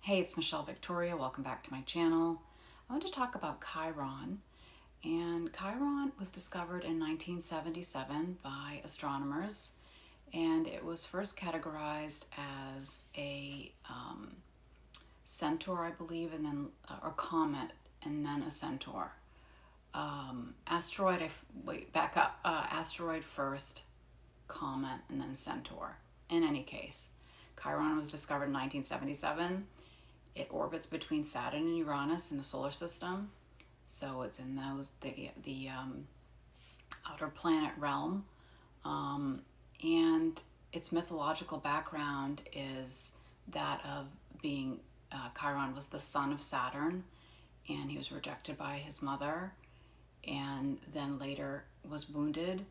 Hey, it's Michelle Victoria. Welcome back to my channel. I want to talk about Chiron. And Chiron was discovered in 1977 by astronomers, and it was first categorized as a centaur, I believe, and then or comet, and then a centaur. Asteroid. Wait, back up. Asteroid first, comet, and then centaur. In any case, Chiron was discovered in 1977. It orbits between Saturn and Uranus in the solar system, so it's in the outer planet realm, and its mythological background is that of being Chiron was the son of Saturn, and he was rejected by his mother, and then later was wounded,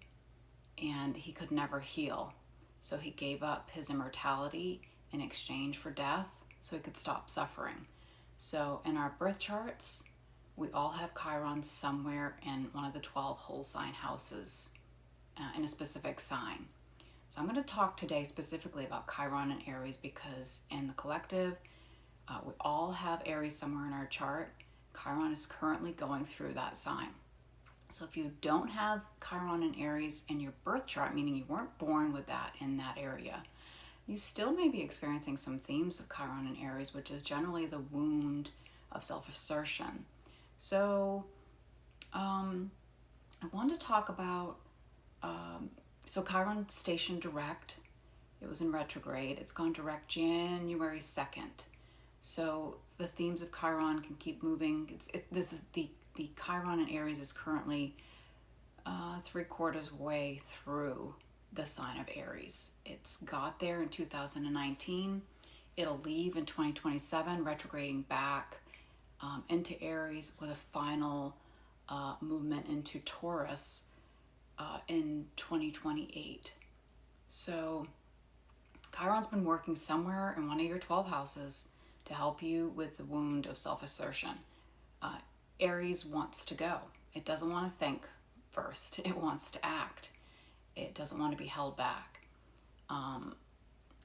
and he could never heal, so he gave up his immortality in exchange for death so he could stop suffering. So in our birth charts, we all have Chiron somewhere in one of the 12 whole sign houses in a specific sign. So I'm going to talk today specifically about Chiron and Aries because in the collective, we all have Aries somewhere in our chart. Chiron is currently going through that sign. So if you don't have Chiron and Aries in your birth chart, meaning you weren't born with that in that area, you still may be experiencing some themes of Chiron and Aries, which is generally the wound of self-assertion. So I want to talk about, so Chiron stationed direct. It was in retrograde. It's gone direct January 2nd. So the themes of Chiron can keep moving. The Chiron and Aries is currently 3/4 way through the sign of Aries. It's got there in 2019. It'll leave in 2027, retrograding back into Aries with a final movement into Taurus in 2028. So Chiron's been working somewhere in one of your 12 houses to help you with the wound of self-assertion. Aries wants to go. It doesn't want to think first. It wants to act. It doesn't want to be held back.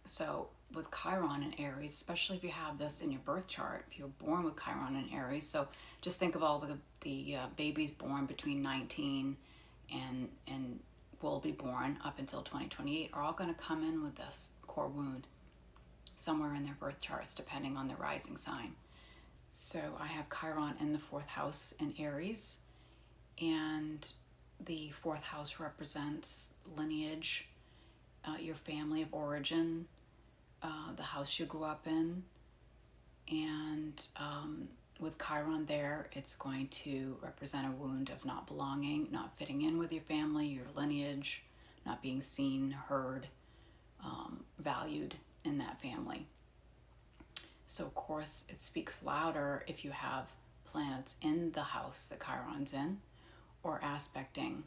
So with Chiron and Aries, especially if you have this in your birth chart, if you're born with Chiron and Aries, so just think of all the babies born between 19 and will be born up until 2028 are all going to come in with this core wound somewhere in their birth charts, depending on their rising sign. So I have Chiron in the 4th house in Aries, and the 4th house represents lineage, your family of origin, the house you grew up in, and with Chiron there, it's going to represent a wound of not belonging, not fitting in with your family, your lineage, not being seen, heard, valued in that family. So of course it speaks louder if you have planets in the house that Chiron's in or aspecting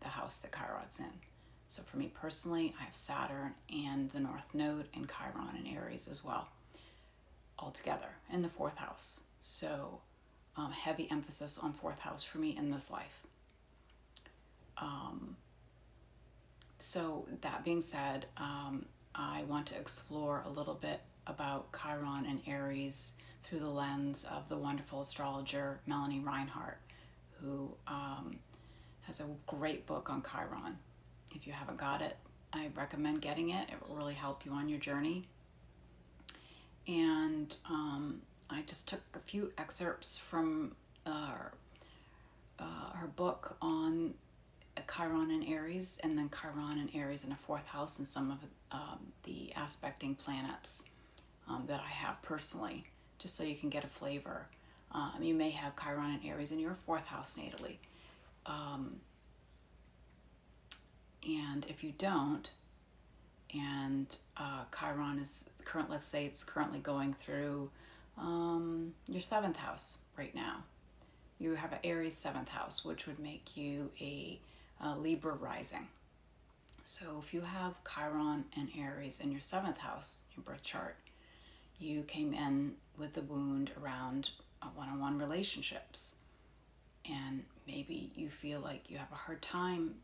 the house that Chiron's in. So for me personally, I have Saturn and the North Node in Chiron and Aries as well, all together in the 4th house. So heavy emphasis on 4th house for me in this life. So that being said, I want to explore a little bit about Chiron and Aries through the lens of the wonderful astrologer Melanie Reinhart, who has a great book on Chiron. If you haven't got it, I recommend getting it. It will really help you on your journey. And I just took a few excerpts from her book on Chiron and Aries, and then Chiron and Aries in a 4th house and some of the aspecting planets that I have personally, just so you can get a flavor. You may have Chiron and Aries in your 4th house natally. And if you don't, and Chiron is let's say it's currently going through your 7th house right now. You have an Aries 7th house, which would make you a Libra rising. So if you have Chiron and Aries in your 7th house, your birth chart, you came in with the wound around one-on-one relationships. And maybe you feel like you have a hard time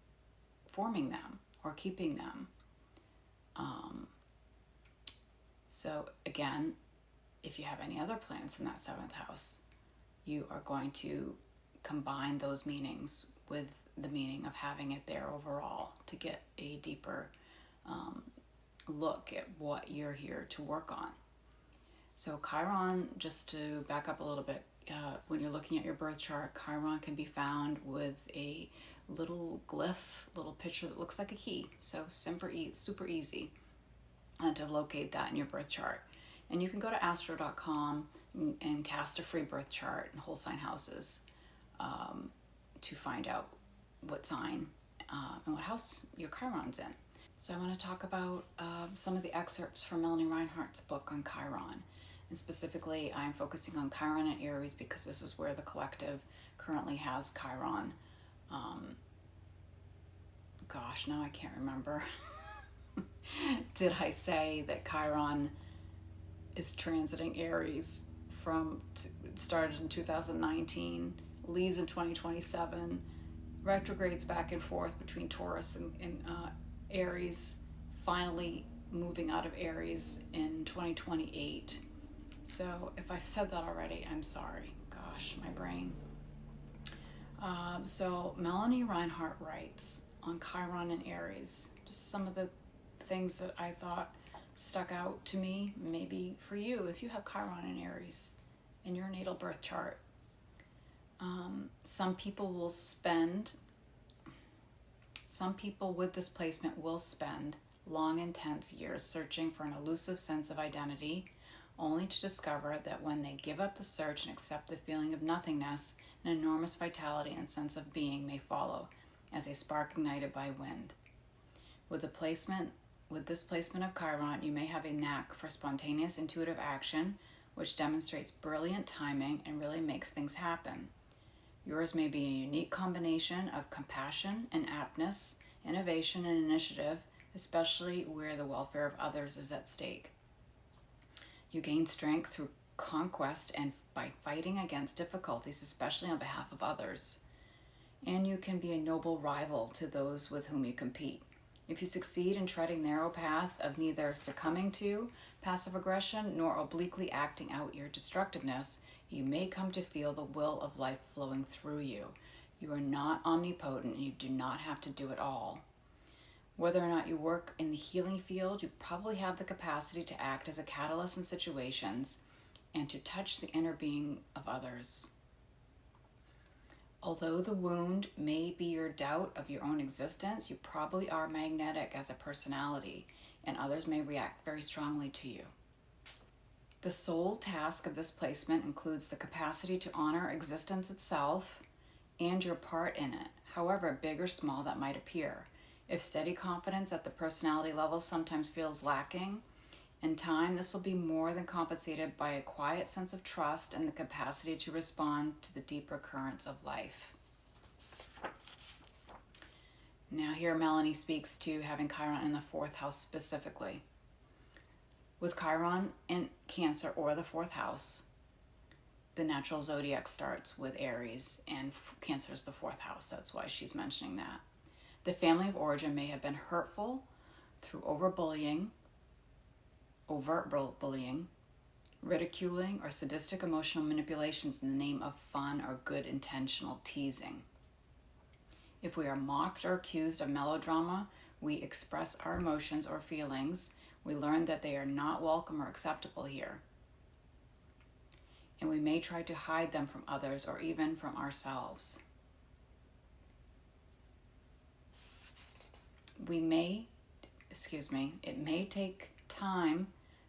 forming them or keeping them. So again, if you have any other planets in that seventh house, you are going to combine those meanings with the meaning of having it there overall to get a deeper look at what you're here to work on. So Chiron, just to back up a little bit, when you're looking at your birth chart, Chiron can be found with a little glyph, little picture that looks like a key. So super easy to locate that in your birth chart. And you can go to astro.com and cast a free birth chart and whole sign houses to find out what sign and what house your Chiron's in. So I want to talk about some of the excerpts from Melanie Reinhart's book on Chiron. And specifically, I'm focusing on Chiron and Aries because this is where the collective currently has Chiron. Now I can't remember. Did I say that Chiron is transiting Aries it started in 2019, leaves in 2027, retrogrades back and forth between Taurus and Aries, finally moving out of Aries in 2028. So if I've said that already, I'm sorry. Gosh, my brain. So Melanie Reinhart writes on Chiron and Aries, just some of the things that I thought stuck out to me, maybe for you, if you have Chiron and Aries in your natal birth chart. Some people with this placement will spend long, intense years searching for an elusive sense of identity, only to discover that when they give up the search and accept the feeling of nothingness, an enormous vitality and sense of being may follow, as a spark ignited by wind. With this placement of Chiron, you may have a knack for spontaneous intuitive action, which demonstrates brilliant timing and really makes things happen. Yours may be a unique combination of compassion and aptness, innovation and initiative, especially where the welfare of others is at stake. You gain strength through conquest and by fighting against difficulties, especially on behalf of others. And you can be a noble rival to those with whom you compete. If you succeed in treading the narrow path of neither succumbing to passive aggression nor obliquely acting out your destructiveness, you may come to feel the will of life flowing through you. You are not omnipotent and you do not have to do it all. Whether or not you work in the healing field, you probably have the capacity to act as a catalyst in situations and to touch the inner being of others. Although the wound may be your doubt of your own existence, you probably are magnetic as a personality, and others may react very strongly to you. The sole task of this placement includes the capacity to honor existence itself and your part in it, however big or small that might appear. If steady confidence at the personality level sometimes feels lacking, in time this will be more than compensated by a quiet sense of trust and the capacity to respond to the deeper currents of life. Now here Melanie speaks to having Chiron in the fourth house specifically. With Chiron in Cancer or the fourth house, the natural zodiac starts with Aries and Cancer is the fourth house. That's why she's mentioning that. The family of origin may have been hurtful through overt bullying, ridiculing, or sadistic emotional manipulations in the name of fun or good intentional teasing. If we are mocked or accused of melodrama, we express our emotions or feelings. We learn that they are not welcome or acceptable here. And we may try to hide them from others or even from ourselves. It may take time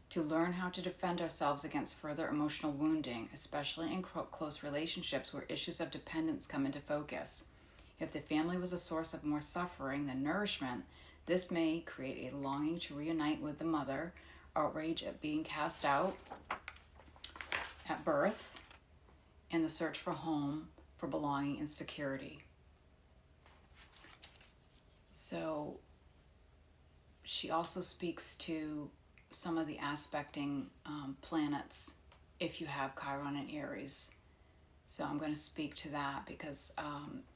to learn how to defend ourselves against further emotional wounding, especially in close relationships where issues of dependence come into focus. If the family was a source of more suffering than nourishment, this may create a longing to reunite with the mother, outrage at being cast out at birth, and the search for home, for belonging and security. So she also speaks to some of the aspecting planets if you have Chiron and Aries. So I'm going to speak to that because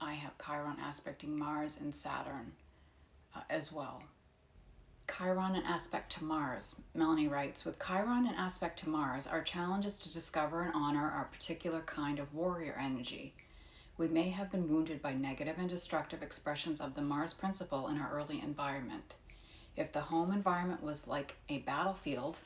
I have Chiron aspecting Mars and Saturn as well. Chiron in aspect to Mars. Melanie writes, with Chiron in aspect to Mars, our challenge is to discover and honor our particular kind of warrior energy. We may have been wounded by negative and destructive expressions of the Mars principle in our early environment. If the home environment was like a battlefield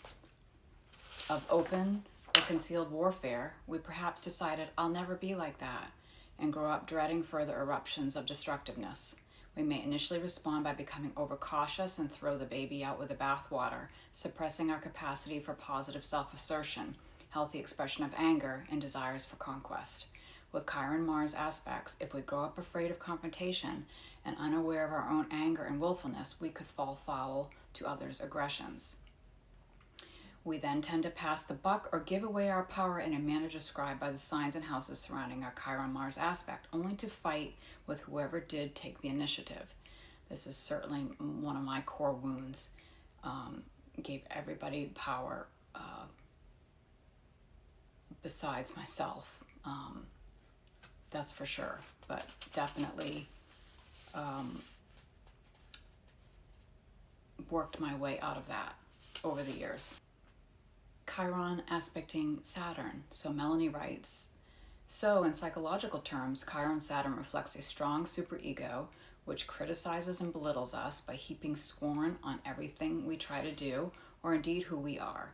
of open or concealed warfare, we perhaps decided, I'll never be like that, and grow up dreading further eruptions of destructiveness. We may initially respond by becoming overcautious and throw the baby out with the bathwater, suppressing our capacity for positive self-assertion, healthy expression of anger, and desires for conquest. With Chiron Mars aspects, if we grow up afraid of confrontation and unaware of our own anger and willfulness, we could fall foul to others' aggressions. We then tend to pass the buck or give away our power in a manner described by the signs and houses surrounding our Chiron Mars aspect, only to fight with whoever did take the initiative. This is certainly one of my core wounds. Gave everybody power besides myself. That's for sure, but definitely worked my way out of that over the years. Chiron aspecting Saturn. So Melanie writes, so in psychological terms, Chiron Saturn reflects a strong superego which criticizes and belittles us by heaping scorn on everything we try to do, or indeed who we are.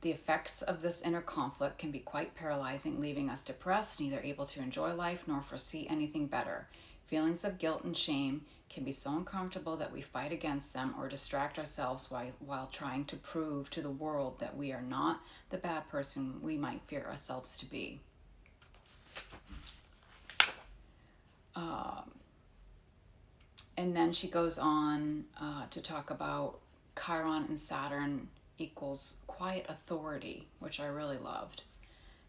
The effects of this inner conflict can be quite paralyzing, leaving us depressed, neither able to enjoy life nor foresee anything better. Feelings of guilt and shame can be so uncomfortable that we fight against them or distract ourselves while trying to prove to the world that we are not the bad person we might fear ourselves to be. And then she goes on to talk about Chiron and Saturn equals quiet authority, which I really loved.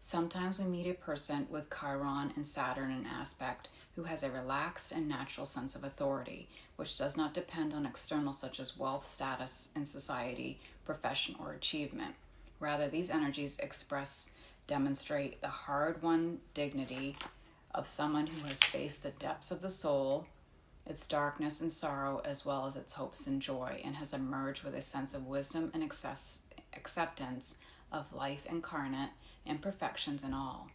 Sometimes we meet a person with Chiron and Saturn in aspect who has a relaxed and natural sense of authority, which does not depend on external such as wealth, status in society, profession, or achievement. Rather, these energies demonstrate the hard-won dignity of someone who has faced the depths of the soul, its darkness and sorrow, as well as its hopes and joy, and has emerged with a sense of wisdom and acceptance of life incarnate, imperfections and all.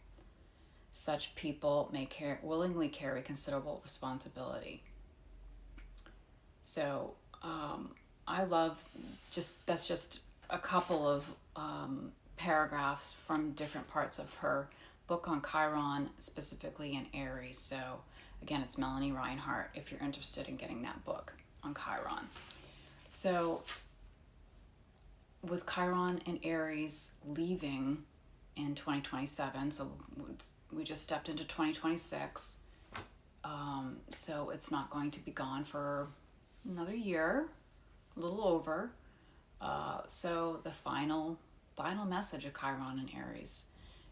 Such people may willingly carry considerable responsibility. So I love that's just a couple of paragraphs from different parts of her book on Chiron, specifically in Aries. So again, it's Melanie Reinhart if you're interested in getting that book on Chiron. So with Chiron and Aries leaving in 2027, so we just stepped into 2026, so it's not going to be gone for another year, a little over. So the final message of Chiron and Aries,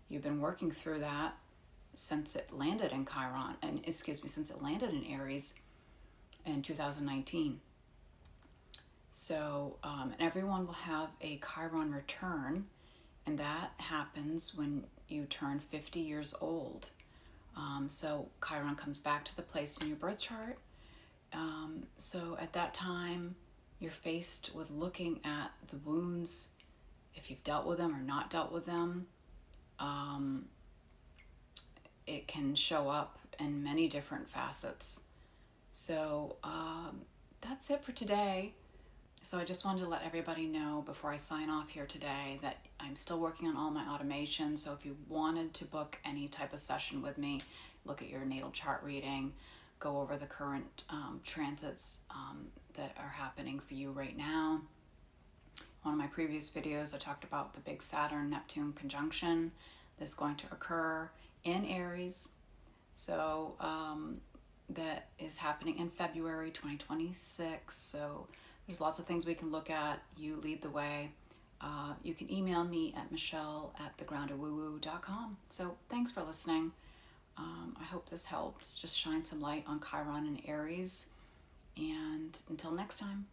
you've been working through that since it landed in since it landed in Aries in 2019. So everyone will have a Chiron return, and that happens when you turn 50 years old. So Chiron comes back to the place in your birth chart. So at that time, you're faced with looking at the wounds, if you've dealt with them or not dealt with them. It can show up in many different facets. So that's it for today. So I just wanted to let everybody know before I sign off here today that I'm still working on all my automation. So if you wanted to book any type of session with me, look at your natal chart reading, go over the current transits that are happening for you right now. One of my previous videos, I talked about the big Saturn-Neptune conjunction that's going to occur in Aries. So that is happening in February 2026. So there's lots of things we can look at. You lead the way. You can email me at michelle@thegroundedwoowoo.com. So thanks for listening. I hope this helped. Just shine some light on Chiron and Aries. And until next time.